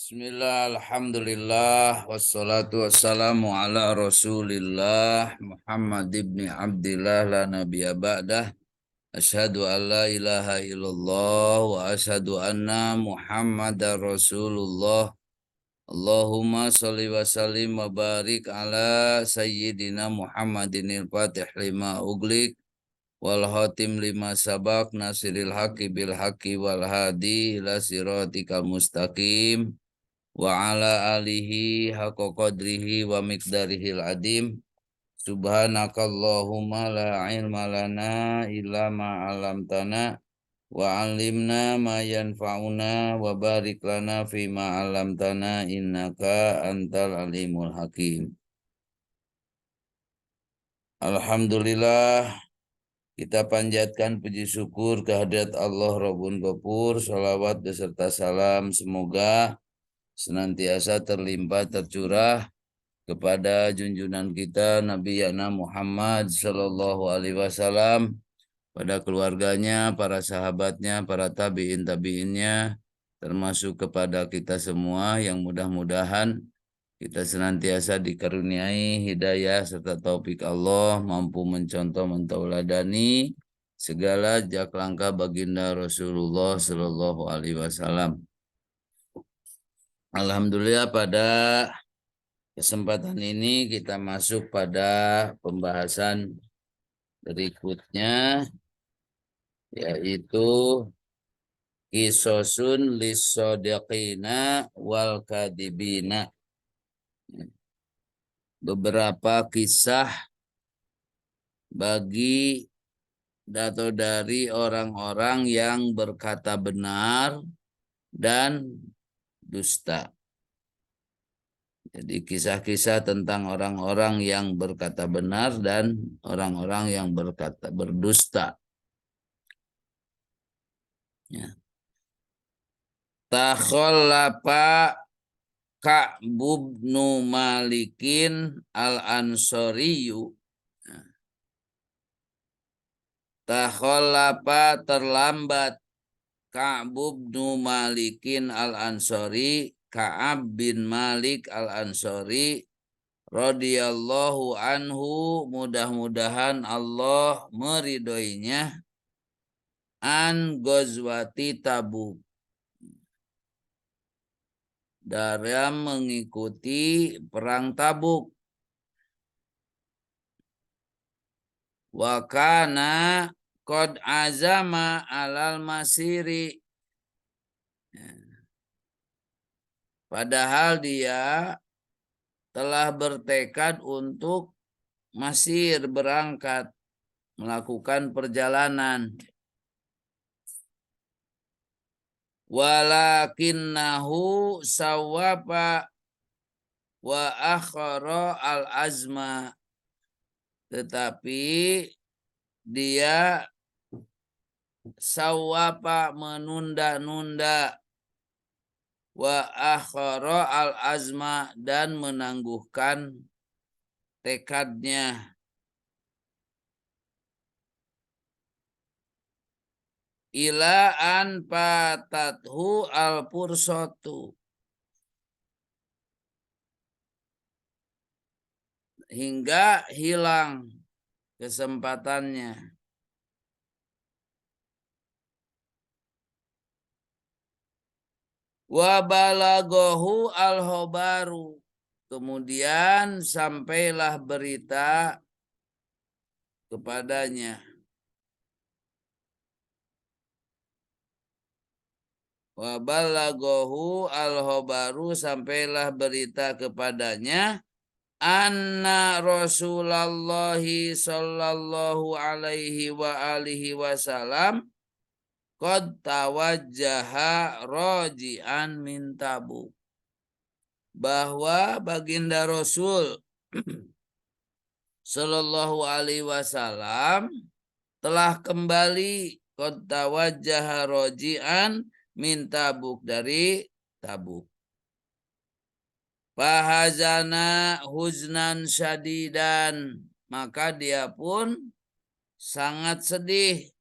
Bismillah, alhamdulillah, wassalatu wassalamu ala rasulillah Muhammad ibn Abdillah la nabiyya ba'dah. Ashhadu an la ilaha illallah wa ashhadu anna Muhammadar Rasulullah. Allahumma salli wa sallim wa barik ala sayyidina Muhammadin al-fatih lima uglik wal hatim lima sabak nasiril haqi bil haqi wal hadi ila siratikal mustaqim wa ala alihi haqqa qadrihi wa miqdarihil adim. Subhanakallahumma la ilma lana illa ma 'allamtana wa 'allimna ma yanfa'una wa barik lana fima 'allamtana innaka antal alimul hakim. Alhamdulillah, kita panjatkan puji syukur kehadirat Allah Rabbun Ghafur. Salawat beserta salam semoga senantiasa terlimpah tercurah kepada junjungan kita Nabi Yana Muhammad Sallallahu Alaihi Wasallam, pada keluarganya, para sahabatnya, para tabi'in-tabi'innya, termasuk kepada kita semua yang mudah-mudahan kita senantiasa dikaruniai hidayah serta taufik Allah, mampu mencontoh mentauladani segala jak langkah baginda Rasulullah Sallallahu Alaihi Wasallam. Alhamdulillah, pada kesempatan ini kita masuk pada pembahasan berikutnya, yaitu qisosun lissodiqina wal kadibina. Beberapa kisah bagi atau dari orang-orang yang berkata benar dan dusta. Jadi kisah-kisah tentang orang-orang yang berkata benar dan orang-orang yang berkata berdusta. Ya. Takhallafa Ka'b bin Malikin al-Ansoriyu. Takhallafa terlambat Ka'b bin Malikin al-Ansori, Ka'ab bin Malik al-Ansori radhiyallahu anhu, mudah-mudahan Allah meridhoinya, an Ghazwati Tabuk, dalam mengikuti perang Tabuk. Wa kana qad azama alal masiri, padahal dia telah bertekad untuk masir, berangkat, melakukan perjalanan. Walakinnahu sawwaba wa akhara al-azma, tetapi dia sawwaba menunda-nunda, wa akhara al-azma dan menangguhkan tekadnya. Ila an patathu al-fursatu, hingga hilang kesempatannya. Wa balaghahu al-khabaru, kemudian sampailah berita kepadanya. Wa balaghahu al-khabaru, sampailah berita kepadanya, anna Rasulullah sallallahu alaihi wa alihi wasallam qad tawajjaha raji'an min Tabuk, bahwa baginda Rasul sallallahu alaihi wasallam telah kembali, qad tawajjaha raji'an min Tabuk, dari Tabuk. Fahazana huznan syadidan, maka dia pun sangat sedih.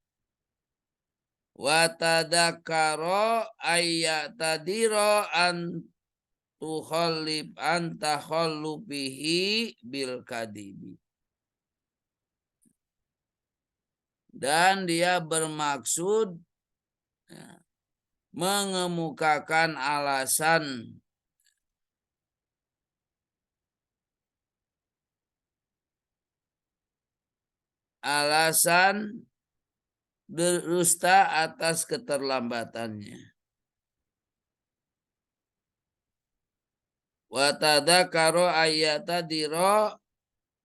Wa tadakaro ayyatadiro an tukhallib anta khallubihi bil kadibi. Dan dia bermaksud mengemukakan alasan berdusta atas keterlambatannya. Wa tadzakara ayyatadira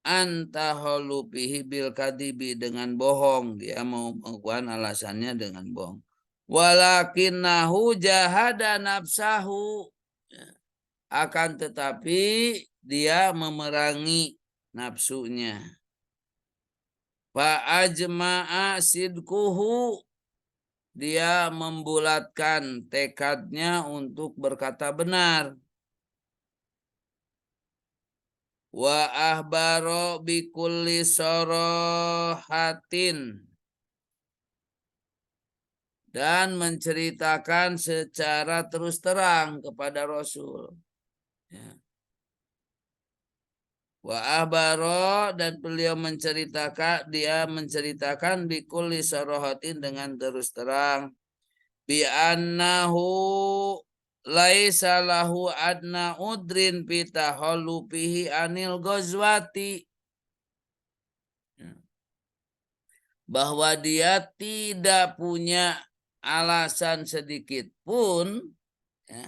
anta holupihi bil kadibi, dengan bohong. Dia mau mengukuhkan alasannya dengan bohong. Walakinnahu jahada nafsahu, akan tetapi dia memerangi nafsunya. Fa ajma'a sidkuhu, dia membulatkan tekadnya untuk berkata benar. Wa ahbaro bikulli sorohatin, dan menceritakan secara terus terang kepada Rasul. Ya. Wa ahbaro, dan beliau dia menceritakan bikulli sorohatin, dengan terus terang, bi annahu laisa lahu adna udrin pitaholupihi anil gozwati, bahwa dia tidak punya alasan sedikit pun ya,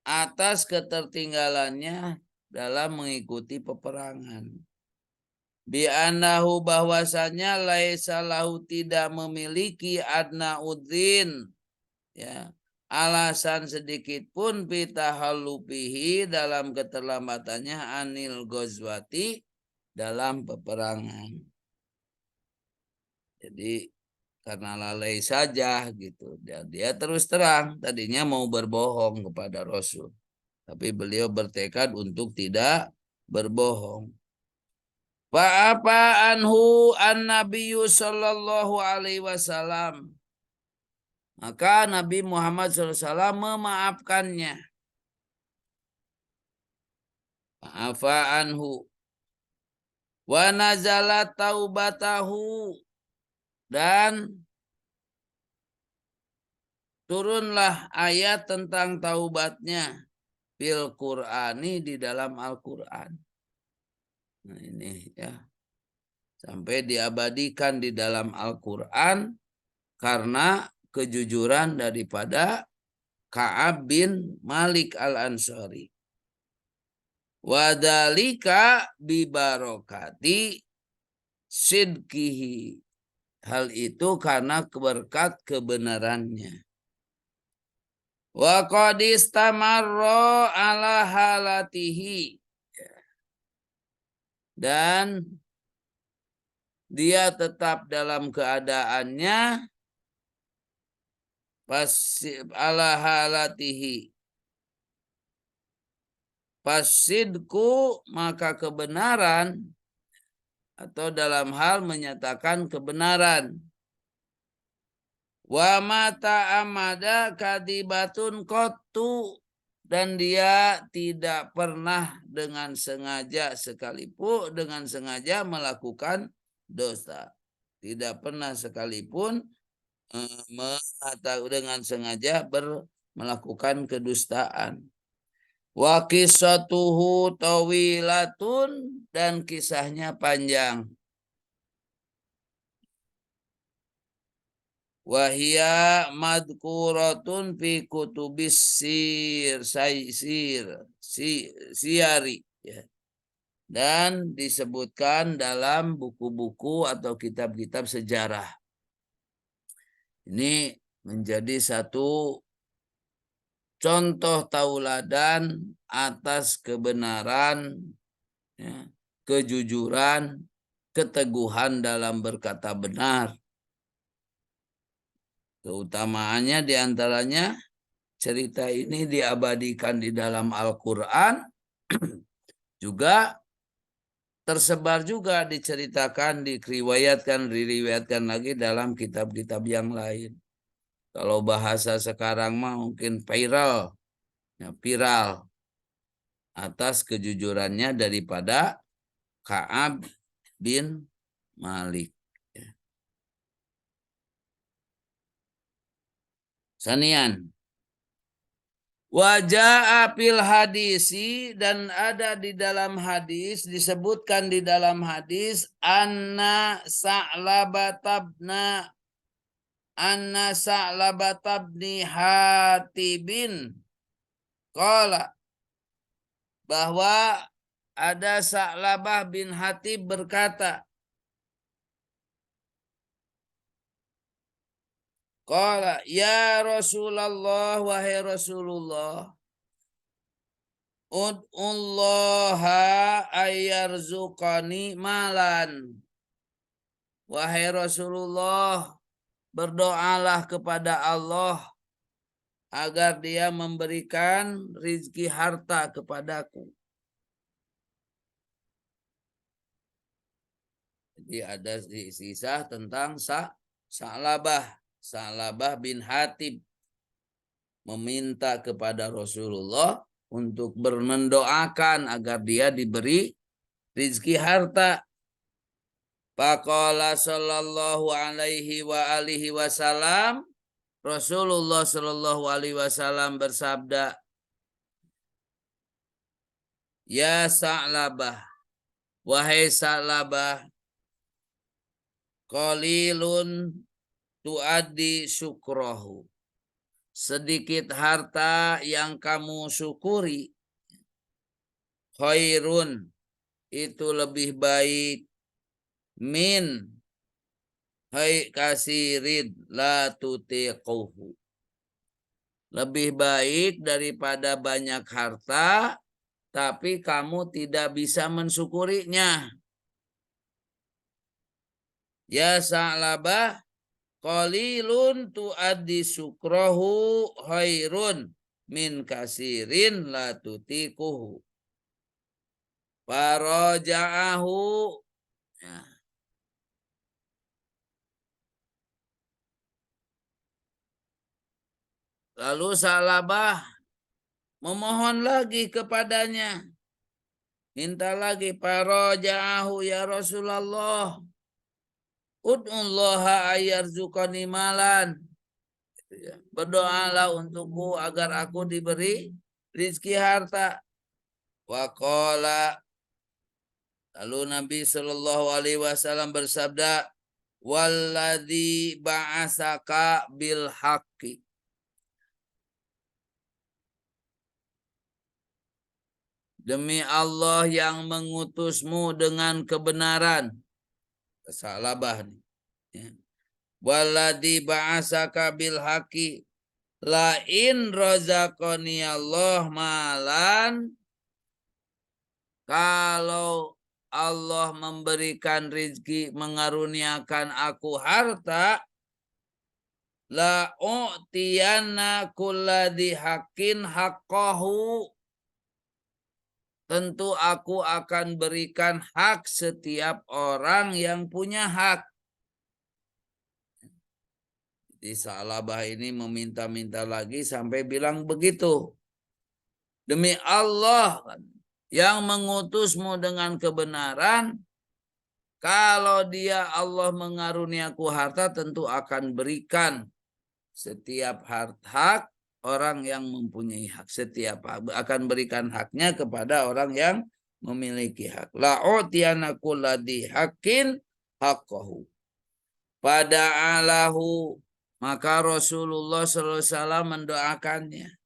atas ketertinggalannya dalam mengikuti peperangan. Bi annahu, bahwasanya laisa lahu, tidak memiliki adna udrin, ya, alasan sedikit pun pitahallupihi, dalam keterlambatannya anil gozwati, dalam peperangan. Jadi karena lalai saja gitu. Dia terus terang, tadinya mau berbohong kepada Rasul, tapi beliau bertekad untuk tidak berbohong. Fa'afa anhu an-nabiyyu sallallahu alaihi wasallam, maka Nabi Muhammad SAW memaafkannya. Ma'afa anhu. Wa nazalat taubatahu, dan turunlah ayat tentang taubatnya bil Qur'ani, di dalam Al-Quran. Nah ini ya, sampai diabadikan di dalam Al-Quran karena kejujuran daripada Ka'ab bin Malik al-Ansari. Wadalika bibarokati sidkihi, hal itu karena berkat kebenarannya. Wa qad istamarra ala halatihi, dan dia tetap dalam keadaannya ala halatihi. Fasidku, maka kebenaran, atau dalam hal menyatakan kebenaran. Wa mata amada kadibatun qattu, dan dia tidak pernah dengan sengaja sekalipun melakukan dosa. Tidak pernah sekalipun dengan sengaja melakukan kedustaan. Wa qissatuhu tawilatun, dan kisahnya panjang. Wa hiya madkuratun fi kutubis siyari, ya. Dan disebutkan dalam buku-buku atau kitab-kitab sejarah. Ini menjadi satu contoh tauladan atas kebenaran, ya, kejujuran, keteguhan dalam berkata benar. Keutamaannya diantaranya cerita ini diabadikan di dalam Al-Quran, juga tersebar juga diceritakan, diriwayatkan lagi dalam kitab-kitab yang lain. Kalau bahasa sekarang mah mungkin viral, ya, viral. atas kejujurannya daripada Ka'ab bin Malik. Sanian. Wajah fil hadisi, dan ada di dalam hadis, disebutkan di dalam hadis, anna Sa'labatabni Hatibin qala, bahwa ada Sa'labah bin Hatib berkata, qala ya Rasulullah, wahai Rasulullah, ud'ullaha ayyarzuqani malan. Wahai Rasulullah, berdoalah kepada Allah agar dia memberikan rizki harta kepadaku. Jadi ada sisa tentang Sa'labah bin Hatib meminta kepada Rasulullah untuk mendoakan agar dia diberi rizki harta. Faqala sallallahu alaihi wa alihi wasallam, Rasulullah sallallahu alaihi wasallam bersabda, ya Sa'labah, wahai Sa'labah, qalilun tuaddi syukrahu, sedikit harta yang kamu syukuri, khairun, itu lebih baik, min kasirin la tutiquhu, lebih baik daripada banyak harta tapi kamu tidak bisa mensyukurinya. Ya Sa'labah, qalilun tuaddi syukrahu khairun min kasirin la tutiquhu. Faraja'ahu, ya. Lalu Sa'labah memohon lagi kepadanya, minta lagi, faraja'ahu ya Rasulullah, ud'ullaha ayyarzuqani malan, berdoalah untukku agar aku diberi rizki harta. Wa qala, lalu Nabi Shallallahu alaihi wasallam bersabda, walladzi ba'asaka bil haqqi, demi Allah yang mengutusmu dengan kebenaran. Sa'labah nih. Ya. Walladzi ba'asaka bil haqqi la in razaqani Allah malan, kalau Allah memberikan rizki, mengaruniakan aku harta, la u'tiyanna kulladzi haqqin haqqahu, tentu aku akan berikan hak setiap orang yang punya hak. Jadi Sa'labah ini meminta-minta lagi sampai bilang begitu. Demi Allah yang mengutusmu dengan kebenaran, kalau dia Allah mengaruniaku harta, tentu akan berikan setiap hak orang yang mempunyai hak. Setiap akan berikan haknya kepada orang yang memiliki hak. La'utiyana kulladzi haqqin haqqahu. Pada alahu, maka Rasulullah SAW mendoakannya.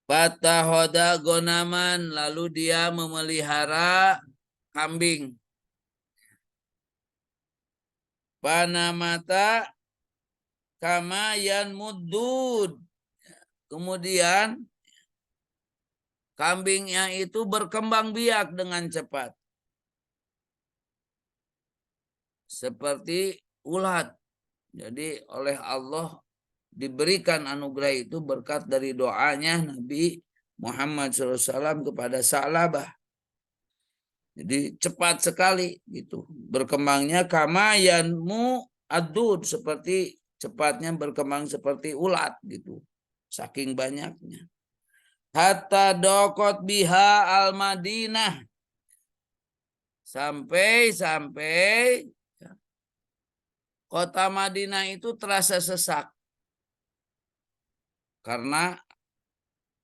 Fatahoda gonaman, lalu dia memelihara kambing. Panamata kamayan mudud. Kemudian kambingnya itu berkembang biak dengan cepat. Seperti ulat. Jadi oleh Allah diberikan anugerah itu berkat dari doanya Nabi Muhammad SAW kepada Sa'labah. Jadi cepat sekali gitu. Berkembangnya kamayanmu adud, seperti cepatnya berkembang seperti ulat gitu. saking banyaknya. Hatta dokot biha al Madinah, sampai kota Madinah itu terasa sesak karena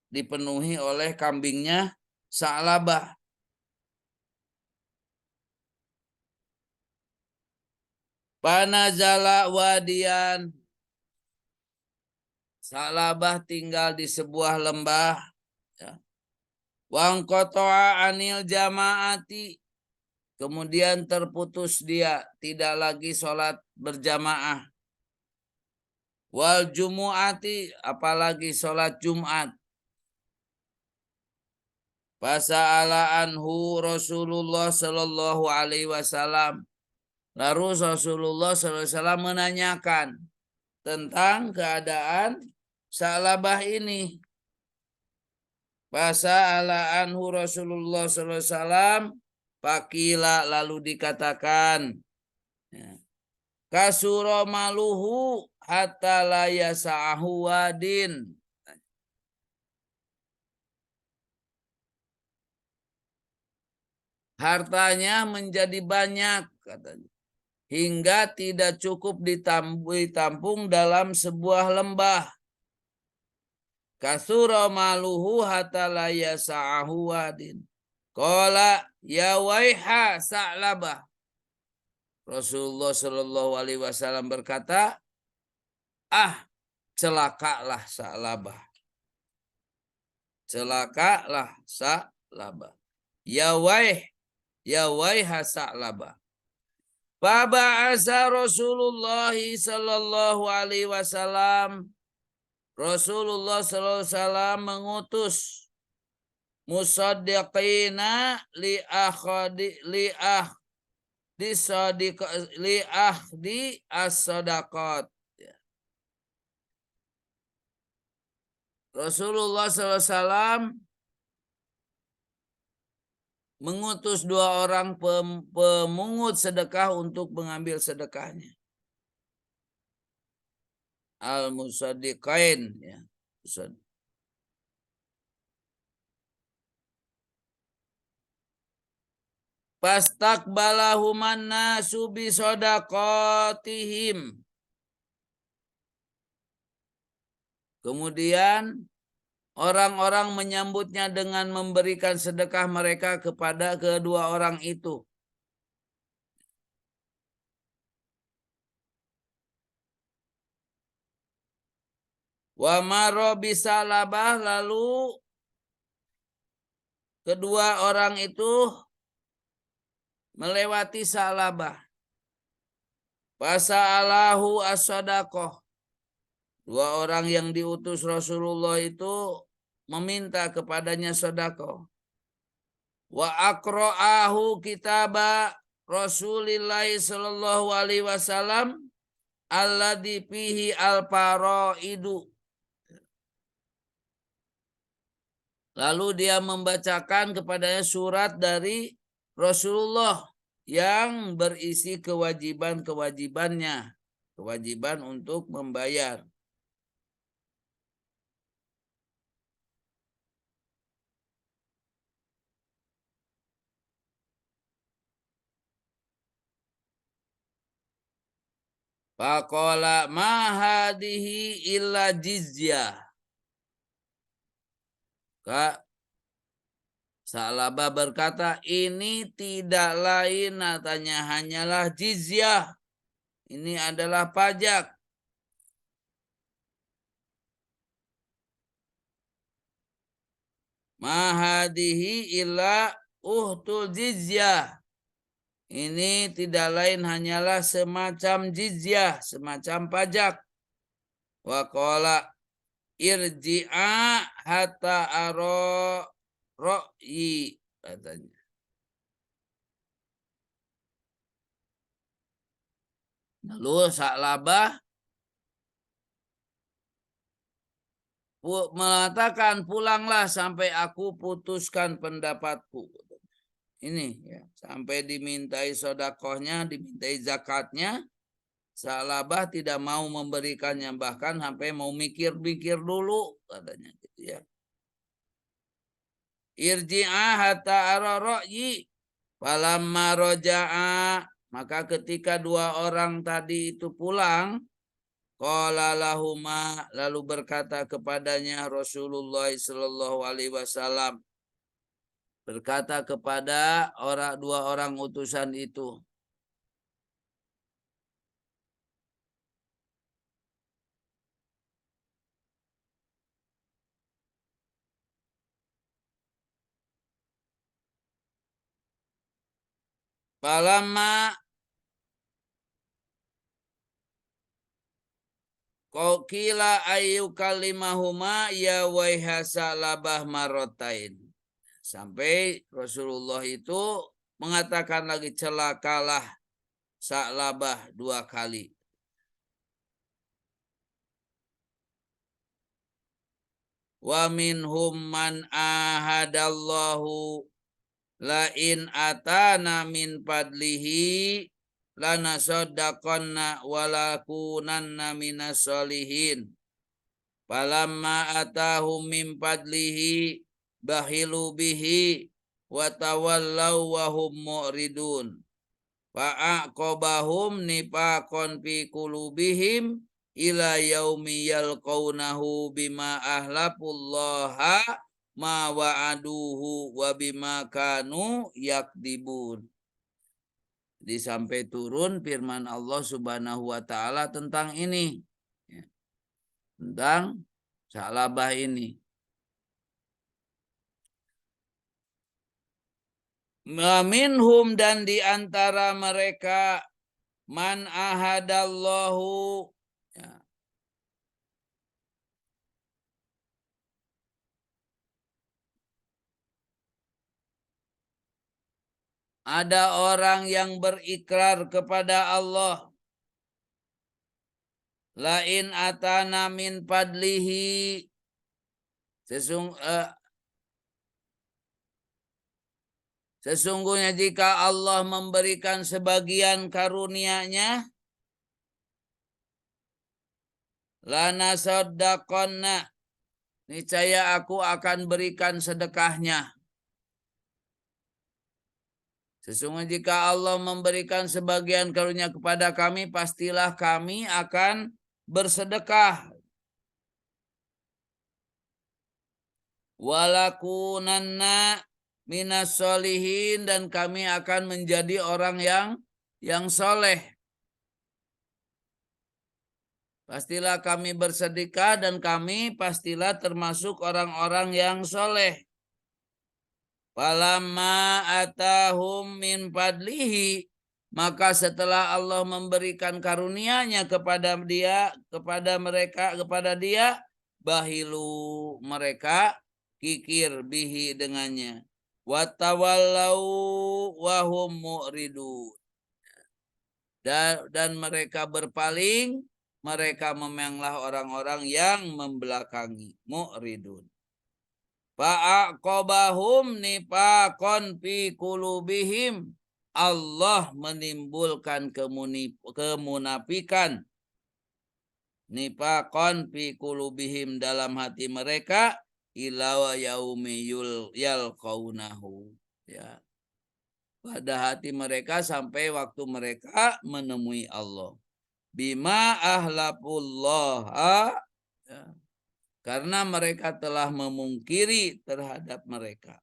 dipenuhi oleh kambingnya Sa'labah. Panazala wadian, Sa'labah tinggal di sebuah lembah. Ya. Wangkotoa anil jamaati, kemudian terputus dia, tidak lagi sholat berjamaah. Wal jumu'ati, apalagi sholat Jumat. Fasa'ala anhu Rasulullah sallallahu alaihi wasallam. Lalu Rasulullah sallallahu alaihi wasallam menanyakan tentang keadaan Sa'labah ini. Fasa'ala anhu Rasulullah sallallahu alaihi wasallam, faqila, lalu dikatakan, kasura maluhu hatta la yasa'ahu wadin. Hartanya menjadi banyak, katanya, hingga tidak cukup ditampung dalam sebuah lembah. Kasura maluhu hatta la yasa'ahu wadin. Qala ya waiha Sa'labah. Rasulullah Shallallahu alaihi wasallam berkata, celakalah Sa'labah. Celakalah Sa'labah. Ya waiha Sa'labah. Faba'asa Rasulullah sallallahu alaihi wasallam. Rasulullah sallallahu alaihi wasallam mengutus musaddiqina li ahdi as-sadaqat. Rasulullah sallallahu alaihi wasallam mengutus 2 orang pemungut sedekah untuk mengambil sedekahnya. Al-musaddiqain, ya. Fastaqbalahuman nasu bi shadaqatihim. Kemudian orang-orang menyambutnya dengan memberikan sedekah mereka kepada kedua orang itu. Wa maro bisalabah, lalu kedua orang itu melewati Sa'labah. Fasa'alahu as-sadaqah. 2 orang yang diutus Rasulullah itu meminta kepadanya sedekah. Wa aqra'ahu kitaba Rasulillah sallallahu alaihi wasallam alladzi fihi al-faraidu. Lalu dia membacakan kepadanya surat dari Rasulullah yang berisi kewajiban-kewajibannya, kewajiban untuk membayar. Faqala ma hadhihi illa jizyah. Kak Sa'labah berkata, ini tidak lain katanya hanyalah jizyah. Ini adalah pajak. Ma hadhihi illa uhtul jizyah. Ini tidak lain hanyalah semacam jizyah, semacam pajak. Wa qala irji'a hatta aro ro'yi, katanya. Lalu Sa'labah mengatakan, pulanglah sampai aku putuskan pendapatku. Ini ya, sampai dimintai sodakohnya, dimintai zakatnya, Sa'labah tidak mau memberikannya, bahkan sampai mau mikir-mikir dulu katanya gitu ya. Irji'a hatta ara ra'yi. Falamma roja'a, maka ketika dua orang tadi itu pulang, qala lahuma, lalu berkata kepadanya Rasulullah sallallahu alaihi wasallam, berkata kepada dua orang utusan itu, falamma qila ayu kalimahuma ya waihasa labah marotain. Sampai Rasulullah itu mengatakan lagi, celakalah Sa'labah dua kali. Wa minhum man ahadallahu la in atana min fadlihi lana saddaqanna walakunanna minas solihin. Falamma atahum min fadlihi bahilu bihi wa tawallaw wa hum mu'ridun. Fa'aqobahum nifaqon fi qulubihim ila yaumi yalqaunahu bima ahlafullaha ma wa'aduhu wa bima kanu yakdibun. Jadi sampai turun firman Allah Subhanahu wa taala tentang ini. Ya, tentang Sa'labah ini. Minhum, dan di antara mereka, man ahadallahu, ya, ada orang yang berikrar kepada Allah, lain atana min fadlihi, sesungguhnya jika Allah memberikan sebagian karunia-Nya, lana saddaqonna, niscaya aku akan berikan sedekahnya. Sesungguhnya jika Allah memberikan sebagian karunia kepada kami, pastilah kami akan bersedekah. Walakunanna minas solihin, dan kami akan menjadi orang yang soleh. Pastilah kami bersedekah dan kami pastilah termasuk orang-orang yang soleh. Falamma atahum min fadlihi, maka setelah Allah memberikan karunia-Nya kepada dia, bahilu, mereka kikir bihi dengannya. Watawallau wahum mu'ridun, dan mereka berpaling, mereka memanglah orang-orang yang membelakangi, mu'ridun. Fa'aqobahum nifaqon fi qulubihim, Allah menimbulkan kemunafikan, nifaqon fi qulubihim, dalam hati mereka, ila yaumi yalqaunahu, ya, pada hati mereka sampai waktu mereka menemui Allah. Bima ahlafullah, ya, karena mereka telah memungkiri terhadap mereka,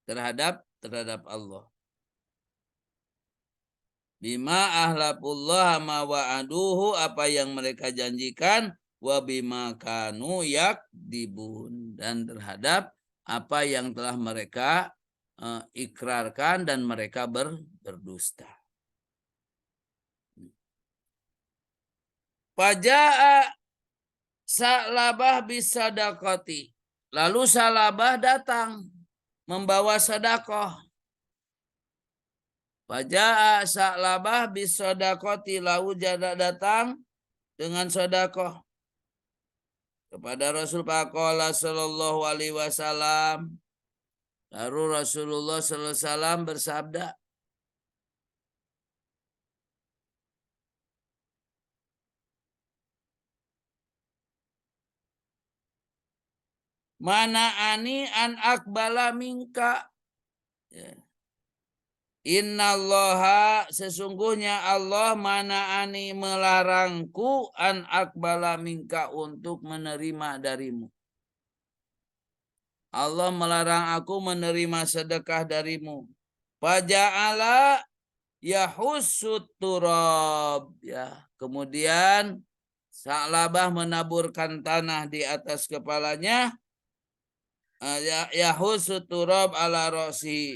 terhadap Allah. Bima ahlafullah ma wa'aduhu, apa yang mereka janjikan, wa bima kanu yakdibun, dan terhadap apa yang telah mereka ikrarkan dan mereka berdusta. Faja'a Sa'labah bisadaqati, lalu Sa'labah datang membawa sedekah. Faja'a Sa'labah bisadaqati, lalu datang dengan sedekah kepada Rasul Faqala sallallahu alaihi wasallam. Lalu Rasulullah sallallahu alaihi wasallam bersabda, Mana'ani an akbala minka. Ya. Innallaha sesungguhnya Allah mana'ani melarangku an akbala minka untuk menerima darimu. Allah melarang aku menerima sedekah darimu. Faja'ala yahussut turab. Ya, kemudian Sa'labah menaburkan tanah di atas kepalanya. Yahussut turab ala rosi.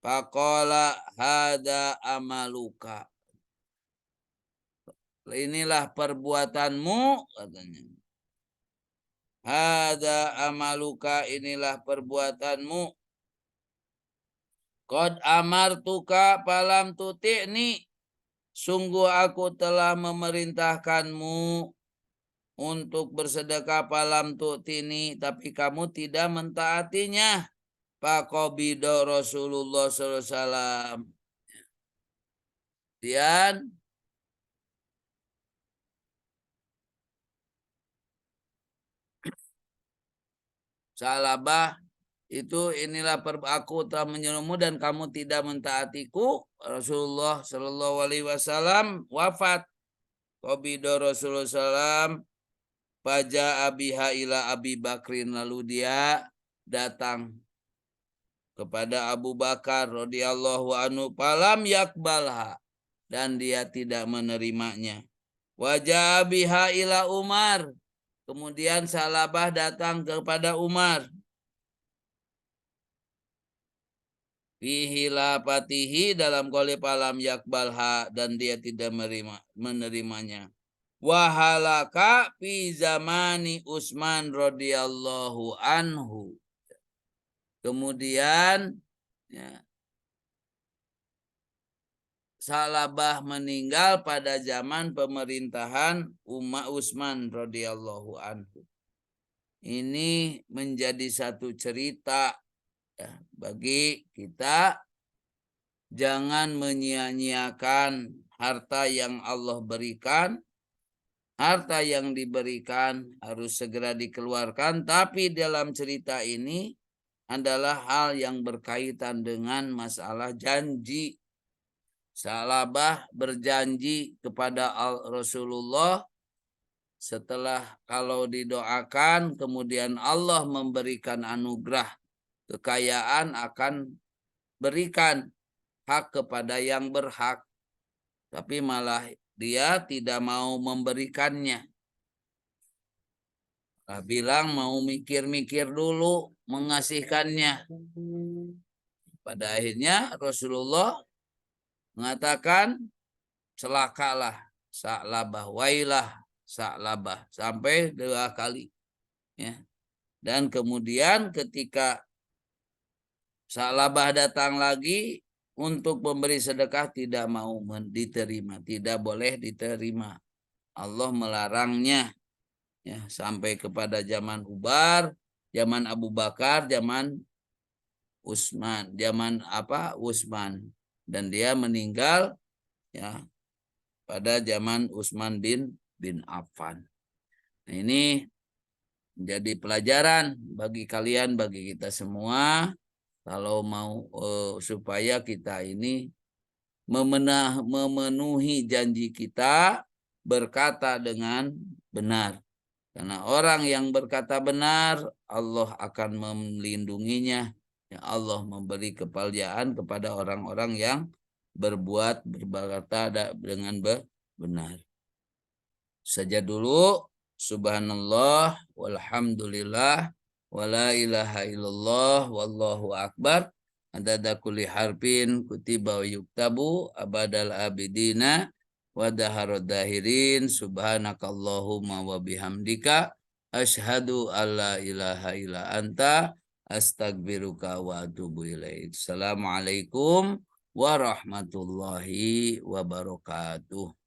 Faqala hada amaluka. Inilah perbuatanmu katanya. Hada amaluka, inilah perbuatanmu. Qad amartuka falam tuti'ni. Sungguh aku telah memerintahkanmu untuk bersedekah falam tu'tini, tapi kamu tidak mentaatinya. Faqabida Rasulullah SAW. Kemudian Sa'labah itu inilah aku telah menyuruhmu dan kamu tidak mentaatiku. Rasulullah Shallallahu Alaihi Wasallam wafat. Qabida Rasulullah SAW Faja abiha ila Abi Bakrin, lalu dia datang kepada Abu Bakar radhiyallahu anhu, falam yakbalha, dan dia tidak menerimanya. Wajah biha ila Umar, kemudian Sa'labah datang kepada Umar. Fihi lapatihi, dalam qoli falam yakbalha, dan dia tidak menerimanya. Wahalaka fi zamani Utsman radhiyallahu anhu. Kemudian ya, Sa'labah meninggal pada zaman pemerintahan Utsman radhiyallahu anhu. Ini menjadi satu cerita ya, bagi kita. Jangan menyia-nyiakan harta yang Allah berikan. Harta yang diberikan harus segera dikeluarkan. Tapi dalam cerita ini adalah hal yang berkaitan dengan masalah janji. Sa'labah berjanji kepada Rasulullah, setelah kalau didoakan kemudian Allah memberikan anugerah kekayaan, akan berikan hak kepada yang berhak. Tapi malah dia tidak mau memberikannya. Bilang mau mikir-mikir dulu mengasihkannya. Pada akhirnya Rasulullah mengatakan, celakalah Sa'labah, wailah Sa'labah, sampai 2 kali. Ya. Dan kemudian ketika Sa'labah datang lagi untuk memberi sedekah, tidak mau diterima, tidak boleh diterima. Allah melarangnya ya, sampai kepada zaman Umar, zaman Abu Bakar, zaman Utsman, Utsman, dan dia meninggal ya pada zaman Utsman bin Affan. Nah, ini menjadi pelajaran bagi kalian, bagi kita semua, kalau mau supaya kita ini memenuhi janji kita, berkata dengan benar. Karena orang yang berkata benar, Allah akan melindunginya. Ya, Allah memberi kepalyaan kepada orang-orang yang berkata dengan benar. Saja dulu. Subhanallah walhamdulillah wala ilaha illallah wallahu akbar. Adada kulli harfin kutiba wa yuktabu abadal abidina wa daharud dahirin. Subhanakallahumma wa bihamdika asyhadu alla ilaha illa anta astagfiruka wa atubu ilaik. Assalamualaikum warahmatullahi wabarakatuh.